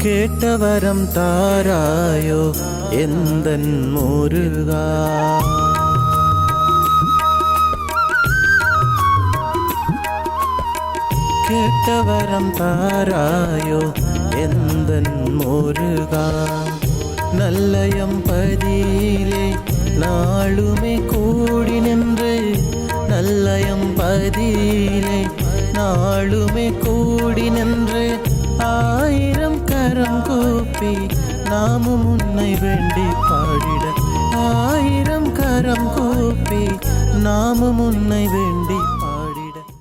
கேட்டவரம் தாராயோ எந்தன் முருகா. கேட்டவரம் தாராயோ எந்தன் முருகா. நல்லயம் பதியிலே நாளுமே கூடி நின்று, நல்லயம் பதியிலே நாளுமே கூடி நின்று, ஆயிரம் கரம் கூப்பி நாமும் உன்னை வேண்டி பாடிட, ஆயிரம் கரம் கூப்பி நாமும் உன்னை வேண்டி